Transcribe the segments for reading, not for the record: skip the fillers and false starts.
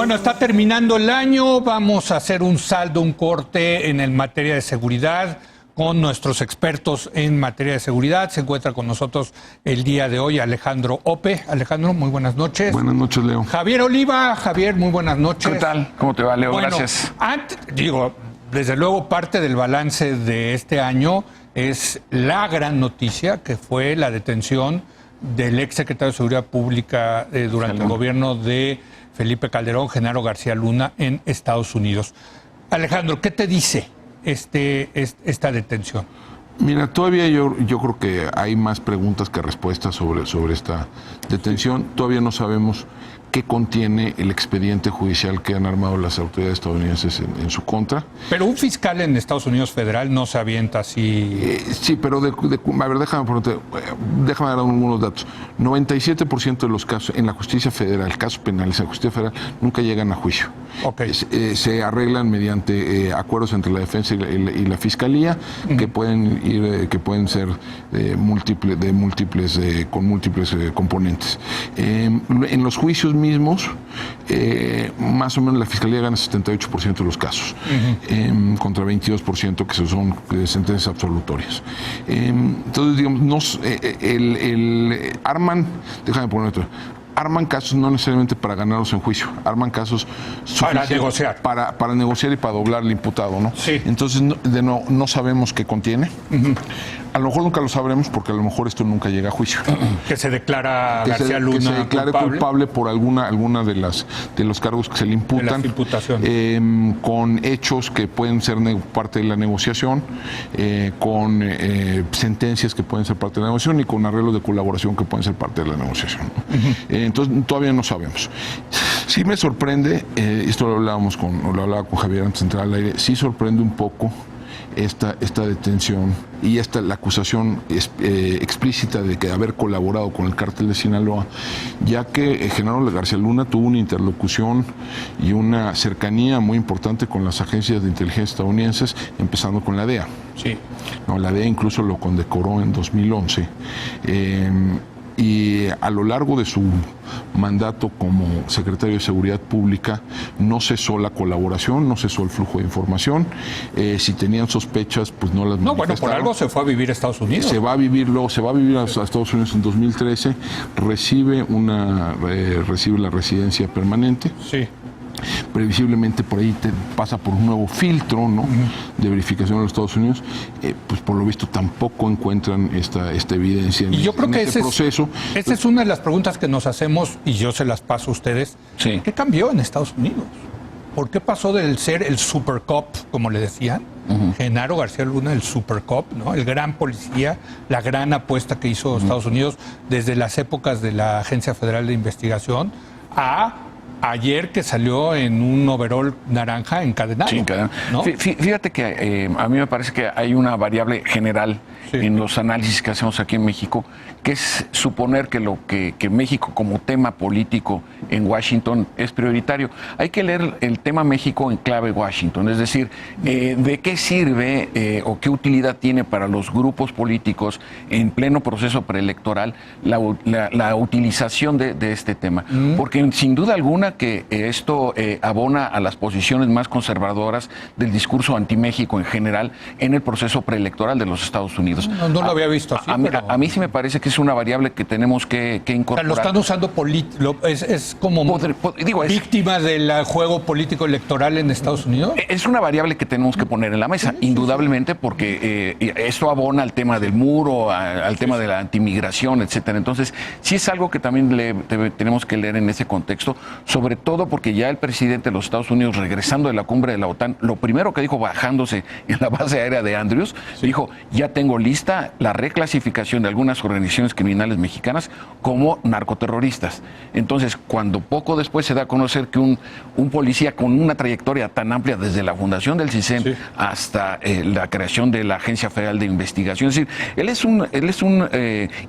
Bueno, está terminando el año, vamos a hacer un saldo, un corte en materia de seguridad con nuestros expertos en materia de seguridad. Se encuentra con nosotros el día de hoy Alejandro Ope. Alejandro, muy buenas noches. Buenas noches, Leo. Javier Oliva. Javier, muy buenas noches. ¿Qué tal? ¿Cómo te va, Leo? Bueno, gracias. Desde luego parte del balance de este año es la gran noticia que fue la detención del ex secretario de Seguridad Pública durante el gobierno de Felipe Calderón, Genaro García Luna, en Estados Unidos. Alejandro, ¿qué te dice esta detención? Mira, todavía yo creo que hay más preguntas que respuestas sobre esta detención. Todavía no sabemos qué contiene el expediente judicial que han armado las autoridades estadounidenses en su contra. Pero un fiscal en Estados Unidos federal no se avienta así. Sí, pero a ver, déjame dar algunos datos. 97% de los casos en la justicia federal, casos penales en la justicia federal, nunca llegan a juicio. Okay. Se arreglan mediante acuerdos entre la defensa y la fiscalía, que pueden ser con múltiples componentes. En los juicios mismos, más o menos la fiscalía gana 78% de los casos, contra 22% que son sentencias absolutorias. Entonces, digamos, arman casos no necesariamente para ganarlos en juicio, arman casos para negociar. Para negociar y para doblar al imputado, ¿no? Sí. Entonces, no sabemos qué contiene. A lo mejor nunca lo sabremos porque a lo mejor esto nunca llega a juicio. Que se declara García Luna que se declare culpable por alguna de los cargos que se le imputan. De las imputaciones. Con hechos que pueden ser parte de la negociación, con sentencias que pueden ser parte de la negociación y con arreglos de colaboración que pueden ser parte de la negociación. Entonces, todavía no sabemos. Sí me sorprende, esto lo hablaba con Javier antes de entrar al aire, sí sorprende un poco esta detención y la acusación explícita de haber colaborado con el cártel de Sinaloa, ya que Genaro García Luna tuvo una interlocución y una cercanía muy importante con las agencias de inteligencia estadounidenses, empezando con la DEA. Sí. No, la DEA incluso lo condecoró en 2011. Y a lo largo de su mandato como secretario de Seguridad Pública no cesó la colaboración, no cesó el flujo de información. Si tenían sospechas, pues no las manifestaron. Bueno, por algo se fue a vivir a Estados Unidos. Se va a vivir a Estados Unidos en 2013, recibe la residencia permanente. Sí. Previsiblemente por ahí pasa por un nuevo filtro, ¿no? De verificación en los Estados Unidos, pues por lo visto tampoco encuentran esta evidencia en, y yo creo que este proceso. Esa es una de las preguntas que nos hacemos y yo se las paso a ustedes. Sí. ¿Qué cambió en Estados Unidos? ¿Por qué pasó del ser el super cop, como le decían, Genaro García Luna, el super cop, ¿no? El gran policía, la gran apuesta que hizo Estados Unidos desde las épocas de la Agencia Federal de Investigación, a ayer que salió en un overol naranja encadenado? Sí, encadenado. ¿No? Fíjate que a mí me parece que hay una variable general en los análisis que hacemos aquí en México, que es suponer que México como tema político en Washington es prioritario. Hay que leer el tema México en clave Washington, es decir, de qué sirve o qué utilidad tiene para los grupos políticos en pleno proceso preelectoral la utilización de este tema. Porque sin duda alguna que esto abona a las posiciones más conservadoras del discurso anti-México en general en el proceso preelectoral de los Estados Unidos. No lo había visto así. A mí sí me parece que es una variable que tenemos que incorporar. Lo están usando es como víctima del juego político electoral en Estados Unidos. Es una variable que tenemos que poner en la mesa, indudablemente, porque esto abona al tema del muro, al tema de la antimigración, etcétera. Entonces, sí es algo que también tenemos que leer en ese contexto, sobre todo porque ya el presidente de los Estados Unidos, regresando de la cumbre de la OTAN, lo primero que dijo bajándose en la base aérea de Andrews, dijo, ya tengo lista la reclasificación de algunas organizaciones criminales mexicanas como narcoterroristas. Entonces, cuando poco después se da a conocer que un policía con una trayectoria tan amplia desde la fundación del CISEN hasta la creación de la Agencia Federal de Investigación, es decir, él es un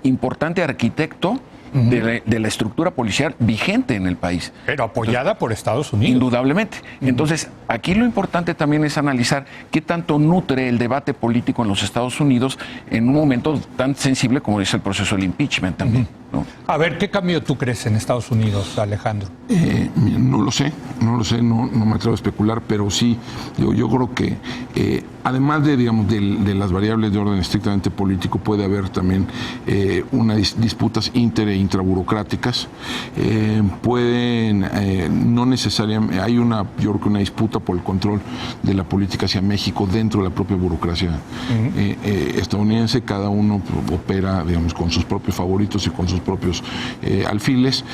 importante arquitecto de la estructura policial vigente en el país. Pero apoyada por Estados Unidos. Indudablemente. Entonces, aquí lo importante también es analizar qué tanto nutre el debate político en los Estados Unidos en un momento tan sensible como es el proceso del impeachment también. ¿no? A ver, ¿qué cambio tú crees en Estados Unidos, Alejandro? No lo sé, no me atrevo a especular, pero sí, yo creo que además de, digamos, de las variables de orden estrictamente político, puede haber también unas disputas inter e intraburocráticas. Pueden, no necesariamente, hay yo creo que una disputa por el control de la política hacia México dentro de la propia burocracia estadounidense. Cada uno opera, digamos, con sus propios favoritos y con sus propios alfiles.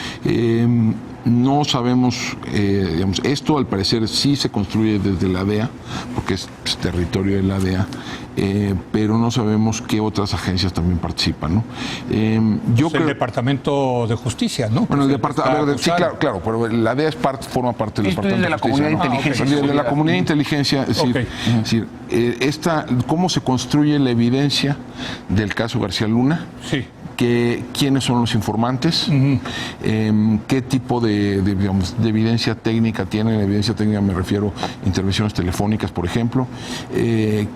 No sabemos, digamos, esto al parecer sí se construye desde la DEA, porque es territorio de la DEA, pero no sabemos qué otras agencias también participan, ¿no? Yo creo el Departamento de Justicia, ¿no? Bueno, el departamento, sí, claro, pero la DEA forma parte del Departamento de la Comunidad de Inteligencia. De la Comunidad de Inteligencia, es decir, ¿cómo se construye la evidencia del caso García Luna? Sí. ¿Quiénes son los informantes? ¿Qué tipo digamos, de evidencia técnica tienen? La evidencia técnica me refiero a intervenciones telefónicas, por ejemplo.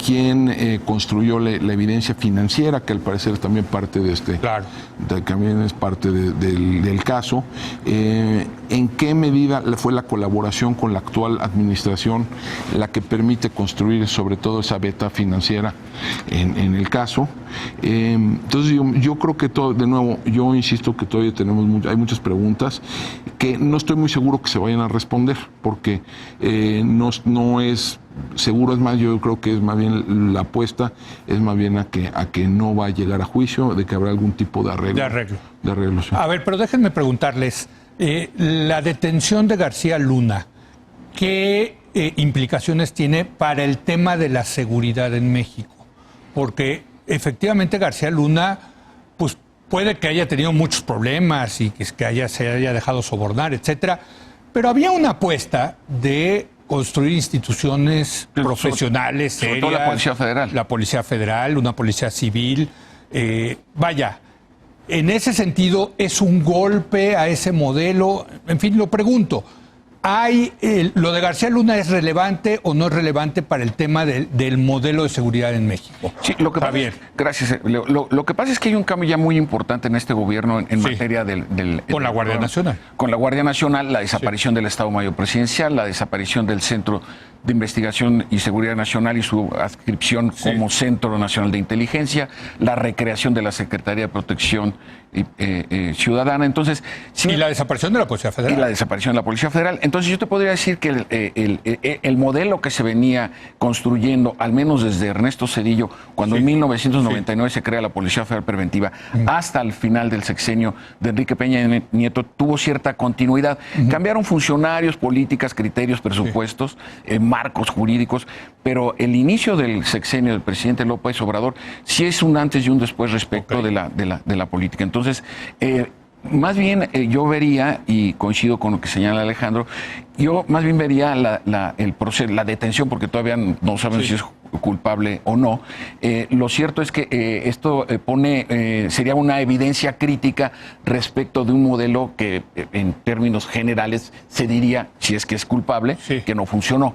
¿Quién construyó la evidencia financiera, que al parecer es también parte de también es parte del caso? ¿En qué medida fue la colaboración con la actual administración la que permite construir sobre todo esa beta financiera en el caso? Entonces yo creo que de nuevo, yo insisto que todavía hay muchas preguntas que no estoy muy seguro que se vayan a responder, porque no es seguro. Es más, yo creo que es más bien la apuesta, es más bien a que no va a llegar a juicio, de que habrá algún tipo de arreglo. Sí. A ver, pero déjenme preguntarles, la detención de García Luna, ¿qué implicaciones tiene para el tema de la seguridad en México? Porque efectivamente García Luna, pues puede que haya tenido muchos problemas y que se haya dejado sobornar, etcétera, pero había una apuesta de construir instituciones profesionales, sobre todo la Policía Federal. La Policía Federal, una policía civil. Vaya, en ese sentido, ¿es un golpe a ese modelo? En fin, lo pregunto. ¿Lo de García Luna es relevante o no es relevante para el tema del modelo de seguridad en México? Sí, lo que pasa, gracias. Lo que pasa es que hay un cambio ya muy importante en este gobierno en materia con la Guardia Nacional. Con la Guardia Nacional, la desaparición del Estado Mayor Presidencial, la desaparición del Centro de Investigación y Seguridad Nacional y su adscripción como Centro Nacional de Inteligencia, la recreación de la Secretaría de Protección Ciudadana. Entonces, y la desaparición de la Policía Federal. Y la desaparición de la Policía Federal. Entonces yo te podría decir que el modelo que se venía construyendo, al menos desde Ernesto Zedillo, cuando en 1999 se crea la Policía Federal Preventiva, hasta el final del sexenio de Enrique Peña Nieto, tuvo cierta continuidad. Cambiaron funcionarios, políticas, criterios, presupuestos, marcos jurídicos, pero el inicio del sexenio del presidente López Obrador sí es un antes y un después respecto de la política. Entonces, más bien yo vería, y coincido con lo que señala Alejandro, yo más bien vería el proceso, la detención, porque todavía no saben si es culpable o no. Lo cierto es que esto sería una evidencia crítica respecto de un modelo que en términos generales se diría, si es que es culpable, que no funcionó.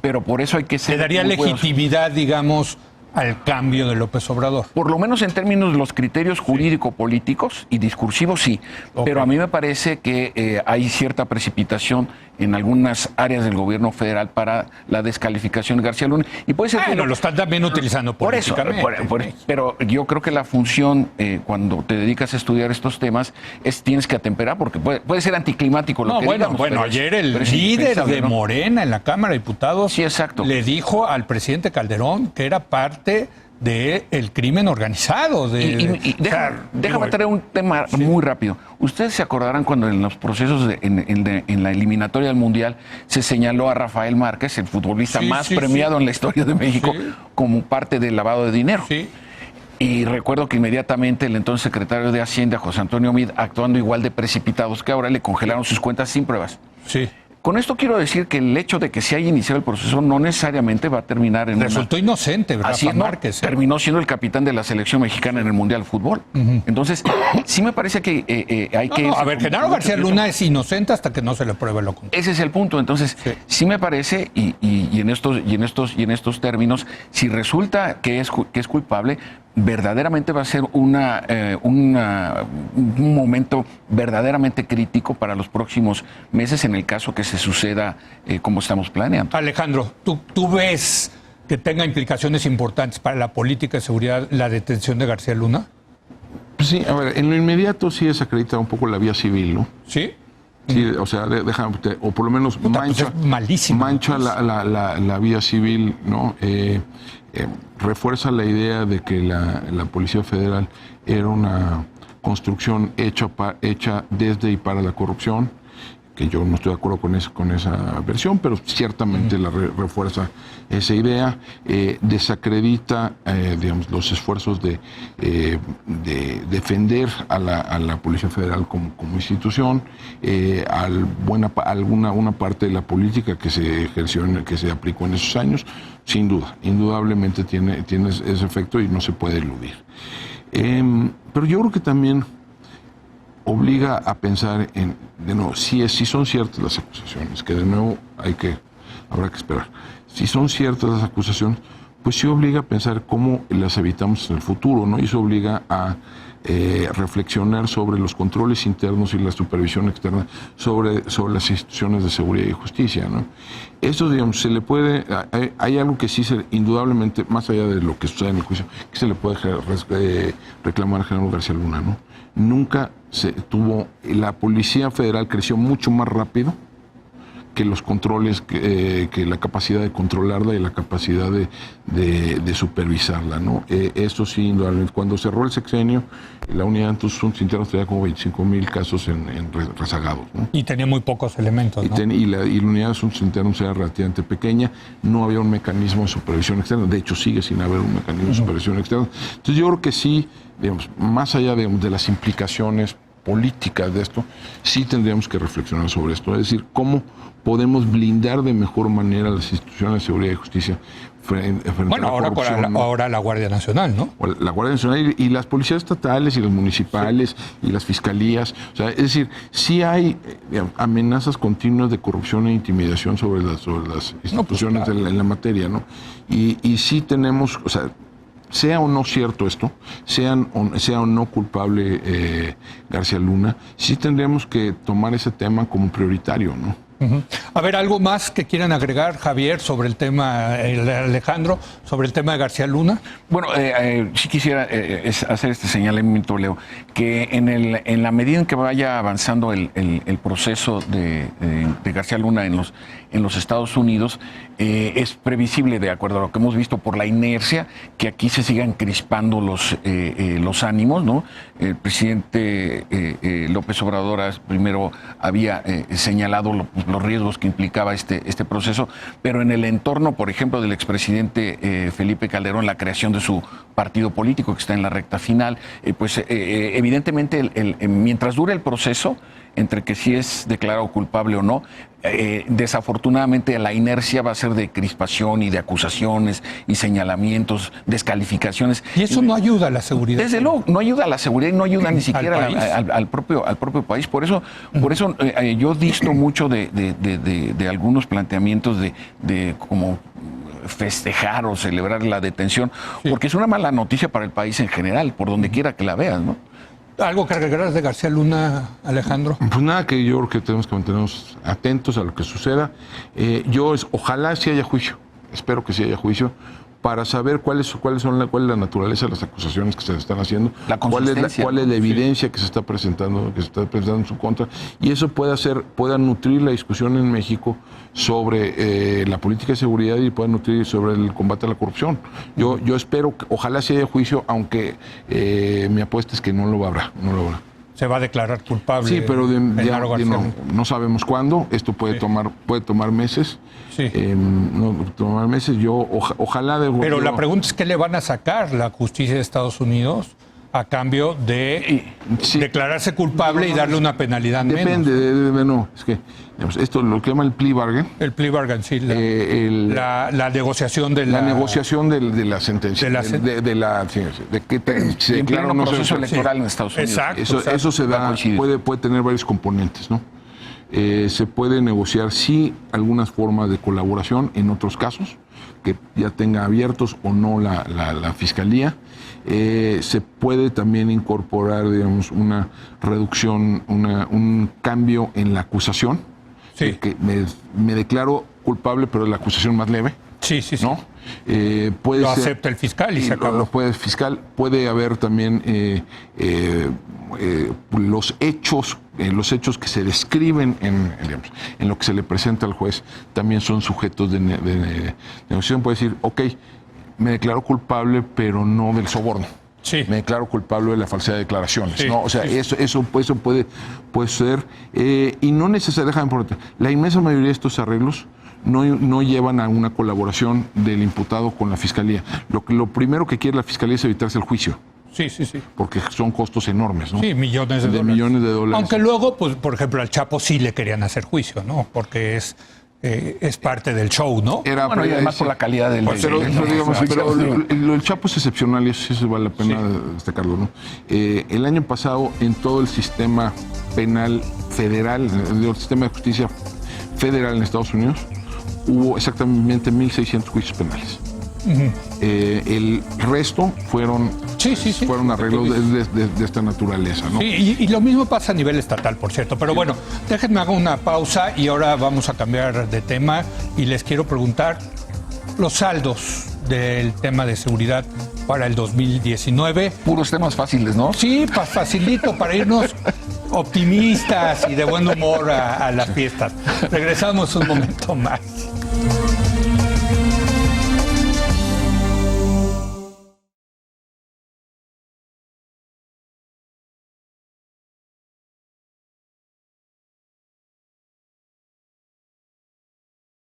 Pero por eso hay que ser... Le daría legitimidad, digamos, al cambio de López Obrador. Por lo menos en términos de los criterios jurídico-políticos y discursivos, sí. Pero a mí me parece que hay cierta precipitación en algunas áreas del gobierno federal para la descalificación de García Luna. Y puede ser que lo están también utilizando políticamente. Por eso, pero yo creo que la función, cuando te dedicas a estudiar estos temas, tienes que atemperar, porque puede ser anticlimático lo que digamos. Bueno, ayer el líder de Morena en la Cámara de Diputados le dijo al presidente Calderón que era parte del crimen organizado. Déjame traer un tema muy rápido. Ustedes se acordarán cuando en los procesos en la eliminatoria del Mundial se señaló a Rafael Márquez, el futbolista más premiado en la historia de México, como parte del lavado de dinero. Y recuerdo que inmediatamente el entonces secretario de Hacienda, José Antonio Meade, actuando igual de precipitados que ahora, le congelaron sus cuentas sin pruebas. Con esto quiero decir que el hecho de que se haya iniciado el proceso no necesariamente va a terminar en Resultó inocente, Rafa Márquez. Terminó siendo el capitán de la selección mexicana en el Mundial de Fútbol. Entonces, sí me parece que hay que... a ver, Genaro García Luna es inocente hasta que no se le pruebe lo contrario. Ese es el punto. Entonces, sí me parece, y en estos términos, si resulta que es culpable, verdaderamente va a ser un momento verdaderamente crítico para los próximos meses en el caso que se suceda como estamos planeando. Alejandro, ¿tú ves que tenga implicaciones importantes para la política de seguridad la detención de García Luna? Pues sí, a ver, en lo inmediato sí desacredita un poco la vía civil, ¿no? Sí. Sí, o sea, o por lo menos mancha, pues es malísimo, mancha la vía civil, ¿no? Refuerza la idea de que la Policía Federal era una construcción hecha desde y para la corrupción, que yo no estoy de acuerdo con esa versión, pero ciertamente refuerza esa idea, desacredita digamos, los esfuerzos de defender a la Policía Federal como institución, una parte de la política que se ejerció, que se aplicó en esos años, sin duda, indudablemente tiene ese efecto y no se puede eludir. Pero yo creo que también obliga a pensar de nuevo, si son ciertas las acusaciones, que de nuevo habrá que esperar. Si son ciertas las acusaciones, pues sí obliga a pensar cómo las evitamos en el futuro, ¿no? Y eso obliga a reflexionar sobre los controles internos y la supervisión externa sobre las instituciones de seguridad y justicia, ¿no? Eso, digamos, hay algo que sí indudablemente, más allá de lo que sucede en el juicio, que se le puede reclamar al general García Luna, ¿no? Nunca la Policía Federal creció mucho más rápido que los controles, que la capacidad de controlarla y la capacidad de supervisarla, ¿no? Eso sí, indudablemente. Cuando cerró el sexenio, la unidad de asuntos internos tenía como 25,000 casos rezagados, ¿no? Y tenía muy pocos elementos, ¿no? Y la unidad de asuntos internos era relativamente pequeña, no había un mecanismo de supervisión externa, de hecho sigue sin haber un mecanismo de supervisión externa. Entonces yo creo que sí, digamos, más allá de las implicaciones políticas de esto, sí tendríamos que reflexionar sobre esto, es decir, cómo podemos blindar de mejor manera las instituciones de seguridad y justicia frente a la corrupción. Bueno, ahora la Guardia Nacional, ¿no? La Guardia Nacional y las policías estatales y las municipales y las fiscalías. O sea, es decir, sí hay amenazas continuas de corrupción e intimidación sobre las instituciones en la materia, ¿no? Y sí tenemos, o sea, sea o no cierto esto, sea o no culpable García Luna, sí tendríamos que tomar ese tema como prioritario, ¿no? A ver, ¿algo más que quieran agregar, Javier, sobre el tema, Alejandro, sobre el tema de García Luna? Bueno, sí quisiera hacer este señalamiento, Leo, que en la medida en que vaya avanzando el proceso de García Luna en los Estados Unidos, es previsible, de acuerdo a lo que hemos visto por la inercia, que aquí se sigan crispando los ánimos, ¿no? El presidente López Obrador primero había señalado los riesgos que implicaba este proceso, pero en el entorno, por ejemplo, del expresidente Felipe Calderón, la creación de su partido político que está en la recta final, pues evidentemente mientras dure el proceso, entre que si es declarado culpable o no, desafortunadamente la inercia va a ser de crispación y de acusaciones y señalamientos, descalificaciones. Y eso no ayuda a la seguridad. Desde luego, no ayuda a la seguridad y no ayuda ni siquiera al propio país. Por eso yo disto mucho de algunos planteamientos de como festejar o celebrar la detención, porque es una mala noticia para el país en general, por donde quiera que la veas, ¿no? ¿Algo que agregar de García Luna, Alejandro? Pues nada, que yo creo que tenemos que mantenernos atentos a lo que suceda. Ojalá sí haya juicio, espero que sí haya juicio, para saber cuál es la naturaleza de las acusaciones que se están haciendo, cuál es la evidencia que se está presentando en su contra, y eso pueda nutrir la discusión en México sobre la política de seguridad y pueda nutrir sobre el combate a la corrupción. Yo espero que ojalá sí haya juicio, aunque mi apuesta es que no lo habrá. Se va a declarar culpable. Sí, pero no sabemos cuándo. Esto puede tomar meses. Sí. Tomar meses. Ojalá. Pero la pregunta es ¿qué le van a sacar la justicia de Estados Unidos a cambio de declararse culpable y darle una penalidad menos? Depende. Es que esto lo que llama el plea bargain. El plea bargain, sí. La negociación de la... La negociación de la sentencia. De qué se declara o no proceso electoral en Estados Unidos. Exacto. Eso se da, puede tener varios componentes, ¿no? Se puede negociar, sí, algunas formas de colaboración en otros casos, que ya tenga abiertos o no la Fiscalía. Se puede también incorporar, digamos, una reducción, un cambio en la acusación. Sí. Que me declaro culpable, pero la acusación más leve. Sí, sí, sí. ¿No? Puede Lo ser, acepta el fiscal y se acabó. Lo puede el fiscal. Puede haber también los hechos que se describen en lo que se le presenta al juez, también son sujetos de negociación. Puede decir, ok, me declaro culpable, pero no del soborno. Sí. Me declaro culpable de la falsedad de declaraciones. Sí, ¿no? O sea, sí. eso puede ser. Y no necesariamente. La inmensa mayoría de estos arreglos no llevan a una colaboración del imputado con la Fiscalía. Lo primero que quiere la Fiscalía es evitarse el juicio. Sí, sí, sí. Porque son costos enormes, ¿no? Sí, millones de dólares. Millones de dólares. Aunque luego, pues, por ejemplo, al Chapo sí le querían hacer juicio, ¿no? Porque es parte del show, ¿no? Y además por la calidad del... Pero el Chapo es excepcional y eso vale la pena destacarlo, ¿no? El año pasado, en todo el sistema penal federal, el sistema de justicia federal en Estados Unidos, hubo exactamente 1.600 juicios penales. El resto fueron arreglos de esta naturaleza, ¿no? Sí, y lo mismo pasa a nivel estatal, por cierto. Pero bueno, déjenme hago una pausa y ahora vamos a cambiar de tema y les quiero preguntar los saldos del tema de seguridad para el 2019. Puros temas fáciles, ¿no? Sí, facilito para irnos optimistas y de buen humor a las fiestas. Regresamos un momento más.